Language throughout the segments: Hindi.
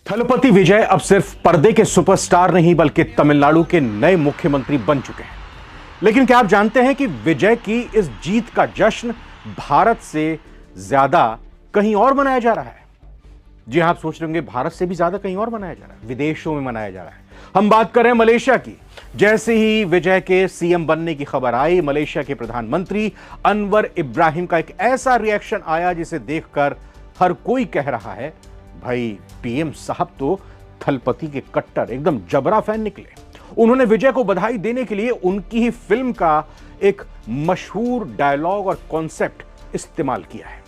थलपति विजय अब सिर्फ पर्दे के सुपरस्टार नहीं बल्कि तमिलनाडु के नए मुख्यमंत्री बन चुके हैं। लेकिन क्या आप जानते हैं कि विजय की इस जीत का जश्न भारत से ज्यादा कहीं और मनाया जा रहा है? जी हां, आप सोच रहे होंगे भारत से भी ज्यादा कहीं और मनाया जा रहा है, विदेशों में मनाया जा रहा है। हम बात कर रहे हैं मलेशिया की। जैसे ही विजय के सीएम बनने की खबर आई, मलेशिया के प्रधानमंत्री अनवर इब्राहिम का एक ऐसा रिएक्शन आया जिसे देखकर हर कोई कह रहा है, भाई पीएम साहब तो थलपति के कट्टर एकदम जबरा फैन निकले। उन्होंने विजय को बधाई देने के लिए उनकी ही फिल्म का एक मशहूर डायलॉग और कॉन्सेप्ट इस्तेमाल किया है।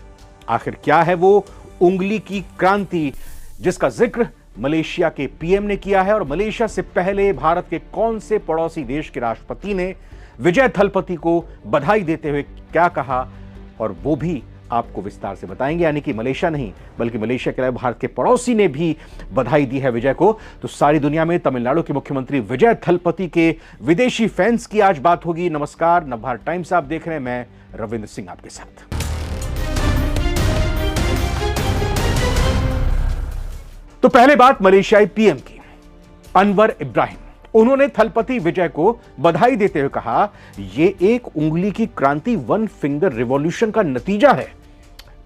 आखिर क्या है वो उंगली की क्रांति जिसका जिक्र मलेशिया के पीएम ने किया है, और मलेशिया से पहले भारत के कौन से पड़ोसी देश के राष्ट्रपति ने विजय थलपति को बधाई देते हुए क्या कहा, और वो भी आपको विस्तार से बताएंगे। यानी कि मलेशिया नहीं बल्कि मलेशिया के अलावा भारत के पड़ोसी ने भी बधाई दी है विजय को। तो सारी दुनिया में तमिलनाडु के मुख्यमंत्री विजय थलपति के विदेशी फैंस की आज बात होगी। नमस्कार, नवभारत टाइम्स आप देख रहे हैं, मैं रविंद्र सिंह आपके साथ। तो पहले बात मलेशियाई पीएम की, अनवर इब्राहिम। उन्होंने थलपति विजय को बधाई देते हुए कहा, यह एक उंगली की क्रांति, वन फिंगर रिवॉल्यूशन का नतीजा है।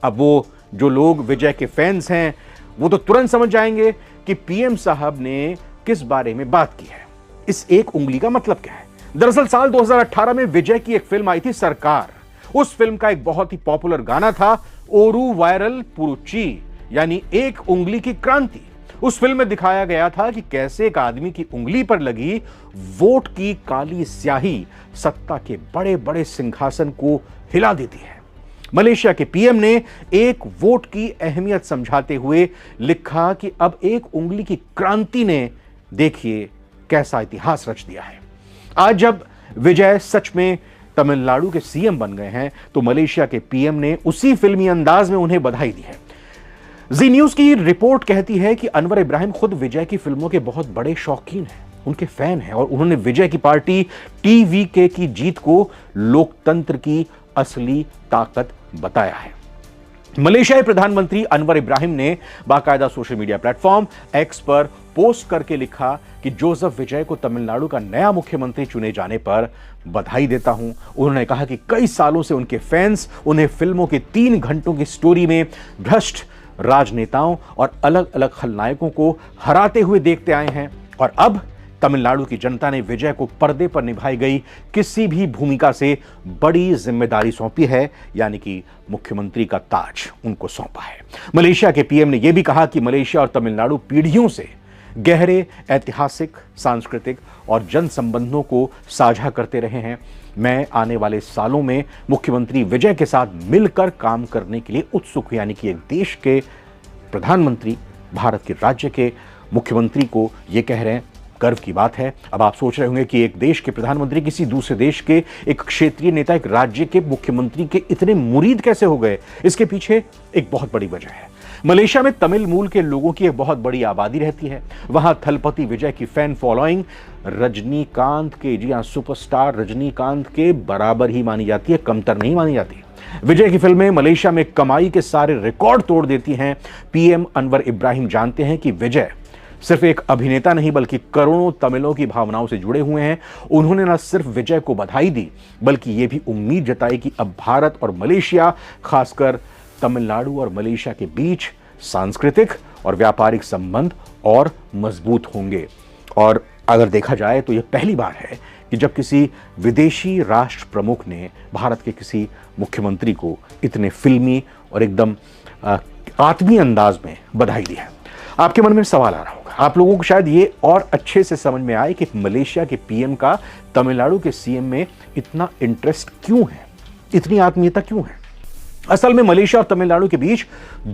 अब वो जो लोग विजय के फैंस हैं वो तो तुरंत समझ जाएंगे कि पीएम साहब ने किस बारे में बात की है। इस एक उंगली का मतलब क्या है? दरअसल साल 2018 में विजय की एक फिल्म आई थी, सरकार। उस फिल्म का एक बहुत ही पॉपुलर गाना था, ओरू वायरल पुरुची, यानी एक उंगली की क्रांति। उस फिल्म में दिखाया गया था कि कैसे एक आदमी की उंगली पर लगी वोट की काली स्याही सत्ता के बड़े बड़े सिंहासन को हिला देती है। मलेशिया के पीएम ने एक वोट की अहमियत समझाते हुए लिखा कि अब एक उंगली की क्रांति ने देखिए कैसा इतिहास रच दिया है। आज जब विजय सच में तमिलनाडु के सीएम बन गए हैं तो मलेशिया के पीएम ने उसी फिल्मी अंदाज में उन्हें बधाई दी है। जी न्यूज की रिपोर्ट कहती है कि अनवर इब्राहिम खुद विजय की फिल्मों के बहुत बड़े शौकीन हैं, उनके फैन हैं, और उन्होंने विजय की पार्टी टीवीके की जीत को लोकतंत्र की असली ताकत बताया है। मलेशियाई प्रधानमंत्री अनवर इब्राहिम ने बाकायदा सोशल मीडिया प्लेटफॉर्म एक्स पर पोस्ट करके लिखा कि जोसेफ विजय को तमिलनाडु का नया मुख्यमंत्री चुने जाने पर बधाई देता हूं। उन्होंने कहा कि कई सालों से उनके फैंस उन्हें फिल्मों के 3 घंटों की स्टोरी में भ्रष्ट राजनेताओं और अलग अलग खलनायकों को हराते हुए देखते आए हैं, और अब तमिलनाडु की जनता ने विजय को पर्दे पर निभाई गई किसी भी भूमिका से बड़ी जिम्मेदारी सौंपी है, यानी कि मुख्यमंत्री का ताज उनको सौंपा है। मलेशिया के पीएम ने यह भी कहा कि मलेशिया और तमिलनाडु पीढ़ियों से गहरे ऐतिहासिक, सांस्कृतिक और जन संबंधों को साझा करते रहे हैं। मैं आने वाले सालों में मुख्यमंत्री विजय के साथ मिलकर काम करने के लिए उत्सुक हूं। यानी कि एक देश के प्रधानमंत्री भारत के राज्य के मुख्यमंत्री को यह कह रहे हैं, गर्व की बात है। अब आप सोच रहे होंगे कि एक देश के प्रधानमंत्री किसी दूसरे देश के एक क्षेत्रीय नेता, एक राज्य के मुख्यमंत्री के इतने मुरीद कैसे हो गए? इसके पीछे एक बहुत बड़ी वजह है। मलेशिया में तमिल मूल के लोगों की एक बहुत बड़ी आबादी रहती है। वहां थलपति विजय की फैन फॉलोइंग रजनीकांत के, जी हां, सुपरस्टार रजनीकांत के बराबर ही मानी जाती है, कमतर नहीं मानी जाती। विजय की फिल्में मलेशिया में कमाई के सारे रिकॉर्ड तोड़ देती हैं। पीएम अनवर इब्राहिम जानते हैं कि विजय सिर्फ एक अभिनेता नहीं बल्कि करोड़ों तमिलों की भावनाओं से जुड़े हुए हैं। उन्होंने न सिर्फ विजय को बधाई दी बल्कि यह भी उम्मीद जताई कि अब भारत और मलेशिया, खासकर तमिलनाडु और मलेशिया के बीच सांस्कृतिक और व्यापारिक संबंध और मजबूत होंगे। और अगर देखा जाए तो यह पहली बार है कि जब किसी विदेशी राष्ट्र प्रमुख ने भारत के किसी मुख्यमंत्री को इतने फिल्मी और एकदम आत्मीय अंदाज में बधाई दी है। आपके मन में सवाल आ रहा होगा, आप लोगों को शायद ये और अच्छे से समझ में आए कि मलेशिया के पीएम का तमिलनाडु के सीएम में इतना इंटरेस्ट क्यों है, इतनी आत्मीयता क्यों है। असल में मलेशिया और तमिलनाडु के बीच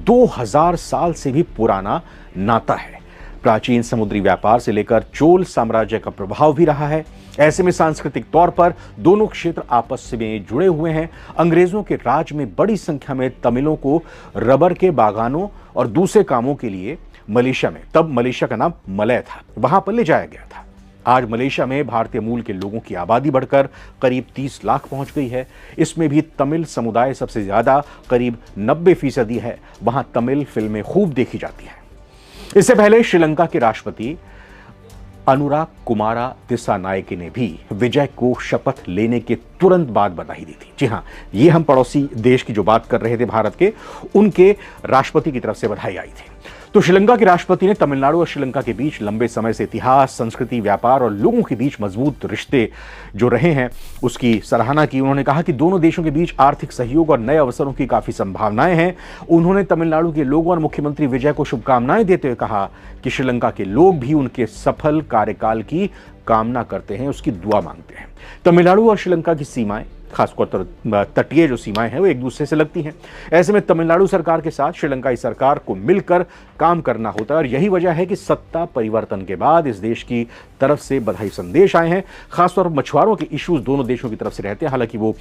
2000 साल से भी पुराना नाता है। प्राचीन समुद्री व्यापार से लेकर चोल साम्राज्य का प्रभाव भी रहा है। ऐसे में सांस्कृतिक तौर पर दोनों क्षेत्र आपस में जुड़े हुए हैं। अंग्रेजों के राज में बड़ी संख्या में तमिलों को रबर के बागानों और दूसरे कामों के लिए मलेशिया में, तब मलेशिया का नाम मलय था, वहां पर ले जाया गया था। आज मलेशिया में भारतीय मूल के लोगों की आबादी बढ़कर करीब 30 लाख पहुंच गई है। इसमें भी तमिल समुदाय सबसे ज्यादा, करीब 90% है। वहां तमिल फिल्में खूब देखी जाती हैं। इससे पहले श्रीलंका के राष्ट्रपति अनुराग कुमारा दिसानायके ने भी विजय को शपथ लेने के तुरंत बाद बधाई दी थी। जी हां, ये हम पड़ोसी देश की जो बात कर रहे थे भारत के, उनके राष्ट्रपति की तरफ से बधाई आई थी। तो श्रीलंका के राष्ट्रपति ने तमिलनाडु और श्रीलंका के बीच लंबे समय से इतिहास, संस्कृति, व्यापार और लोगों के बीच मजबूत रिश्ते जो रहे हैं उसकी सराहना की। उन्होंने कहा कि दोनों देशों के बीच आर्थिक सहयोग और नए अवसरों की काफी संभावनाएं हैं। उन्होंने तमिलनाडु के लोगों और मुख्यमंत्री विजय को शुभकामनाएं देते हुए कहा कि श्रीलंका के लोग भी उनके सफल कार्यकाल की कामना करते हैं, उसकी दुआ मांगते हैं। तमिलनाडु और श्रीलंका की सीमाएं, खासतौर तटीय जो सीमाएं हैं, वो एक दूसरे से लगती हैं। ऐसे में तमिलनाडु सरकार के साथ श्रीलंकाई सरकार को मिलकर काम करना होता है और यही वजह है कि सत्ता परिवर्तन के बाद इस देश की तरफ से बधाई संदेश आए हैं। खासतौर पर मछुआरों के इश्यूज दोनों देशों की तरफ से रहते हैं। हालांकि वो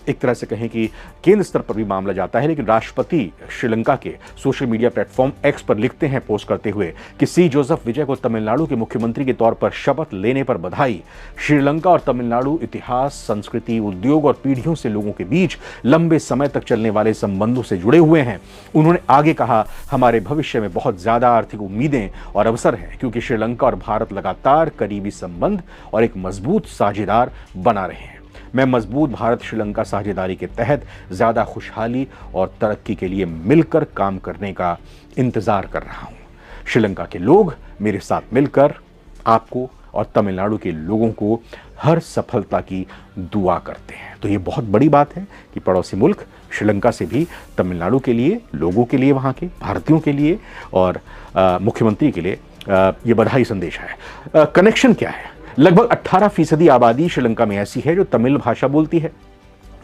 एक तरह से कहें कि केंद्र स्तर पर भी मामला जाता है, लेकिन राष्ट्रपति श्रीलंका के सोशल मीडिया प्लेटफॉर्म एक्स पर लिखते हैं पोस्ट करते हुए कि सी जोसेफ विजय को तमिलनाडु के मुख्यमंत्री के तौर पर शपथ लेने पर बधाई। श्रीलंका और तमिलनाडु इतिहास, संस्कृति, उद्योग और पीढ़ियों से लोगों के बीच लंबे समय तक चलने वाले संबंधों से जुड़े हुए हैं। उन्होंने आगे कहा, हमारे भविष्य में बहुत ज्यादा आर्थिक उम्मीदें और अवसर हैं क्योंकि श्रीलंका और भारत लगातार करीबी संबंध और एक मजबूत साझेदार बना रहे हैं। मैं मजबूत भारत श्रीलंका साझेदारी के तहत ज्यादा खुशहाली और तरक्की के लिए मिलकर काम करने का इंतजार कर रहा हूं। श्रीलंका के लोग मेरे साथ मिलकर आपको और तमिलनाडु के लोगों को हर सफलता की दुआ करते हैं। तो ये बहुत बड़ी बात है कि पड़ोसी मुल्क श्रीलंका से भी तमिलनाडु के लिए, लोगों के लिए, वहाँ के भारतीयों के लिए और मुख्यमंत्री के लिए ये बधाई संदेश है। कनेक्शन क्या है? लगभग 18% आबादी श्रीलंका में ऐसी है जो तमिल भाषा बोलती है।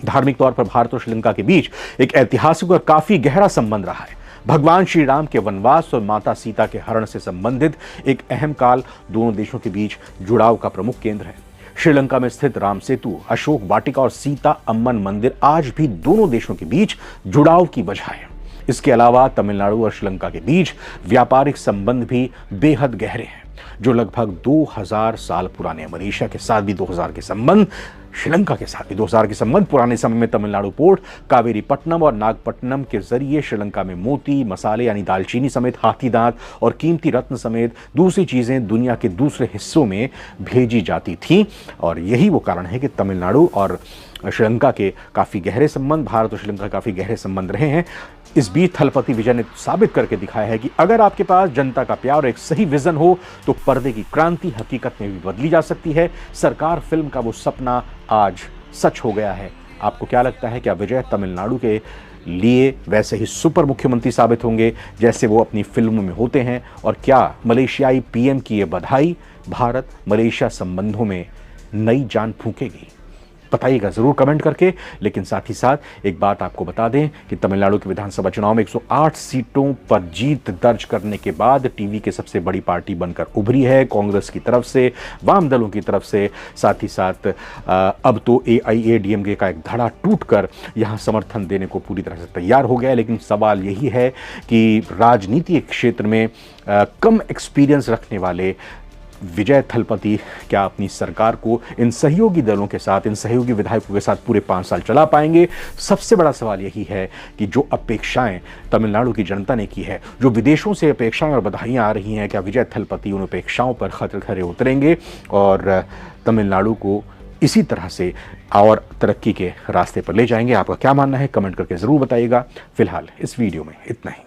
धार्मिक तौर पर भारत और श्रीलंका के बीच एक ऐतिहासिक और काफी गहरा संबंध रहा है। भगवान श्री राम के वनवास और माता सीता के हरण से संबंधित एक अहम काल दोनों देशों के बीच जुड़ाव का प्रमुख केंद्र है। श्रीलंका में स्थित राम सेतु, अशोक वाटिका और सीता अम्मन मंदिर आज भी दोनों देशों के बीच जुड़ाव की वजह है। इसके अलावा तमिलनाडु और श्रीलंका के बीच व्यापारिक संबंध भी बेहद गहरे हैं जो लगभग 2000 साल पुराने हैं। मलेशिया के साथ भी 2000 के संबंध, श्रीलंका के साथ भी 2000 के संबंध। पुराने समय में तमिलनाडु पोर्ट कावेरीपट्टनम और नागपट्टनम के जरिए श्रीलंका में मोती, मसाले यानी दालचीनी समेत हाथी दांत और कीमती रत्न समेत दूसरी चीजें दुनिया के दूसरे हिस्सों में भेजी जाती थीं। और यही वो कारण है कि तमिलनाडु और श्रीलंका के काफी गहरे संबंध, भारत और श्रीलंका काफी गहरे संबंध रहे हैं। इस बीच थलपति विजय ने साबित करके दिखाया है कि अगर आपके पास जनता का प्यार और एक सही विजन हो तो पर्दे की क्रांति हकीकत में भी बदली जा सकती है। सरकार फिल्म का वो सपना आज सच हो गया है। आपको क्या लगता है, क्या विजय तमिलनाडु के लिए वैसे ही सुपर मुख्यमंत्री साबित होंगे जैसे वो अपनी फिल्मों में होते हैं? और क्या मलेशियाई पीएम की ये बधाई भारत मलेशिया संबंधों में नई जान फूंकेगी? बताइएगा जरूर कमेंट करके। लेकिन साथ ही साथ एक बात आपको बता दें कि तमिलनाडु के विधानसभा चुनाव में 108 सीटों पर जीत दर्ज करने के बाद टीवी की सबसे बड़ी पार्टी बनकर उभरी है। कांग्रेस की तरफ से, वाम दलों की तरफ से, साथ ही साथ अब तो AIADMK का एक धड़ा टूटकर यहां समर्थन देने को पूरी तरह से तैयार हो गया है। लेकिन सवाल यही है कि राजनीति क्षेत्र में कम एक्सपीरियंस रखने वाले विजय थलपति क्या अपनी सरकार को इन सहयोगी दलों के साथ, इन सहयोगी विधायकों के साथ पूरे 5 साल चला पाएंगे? सबसे बड़ा सवाल यही है कि जो अपेक्षाएं तमिलनाडु की जनता ने की है, जो विदेशों से अपेक्षाएं और बधाइयां आ रही हैं, क्या विजय थलपति उन अपेक्षाओं पर खरे उतरेंगे और तमिलनाडु को इसी तरह से और तरक्की के रास्ते पर ले जाएंगे? आपका क्या मानना है? कमेंट करके जरूर बताइएगा। फिलहाल इस वीडियो में इतना ही।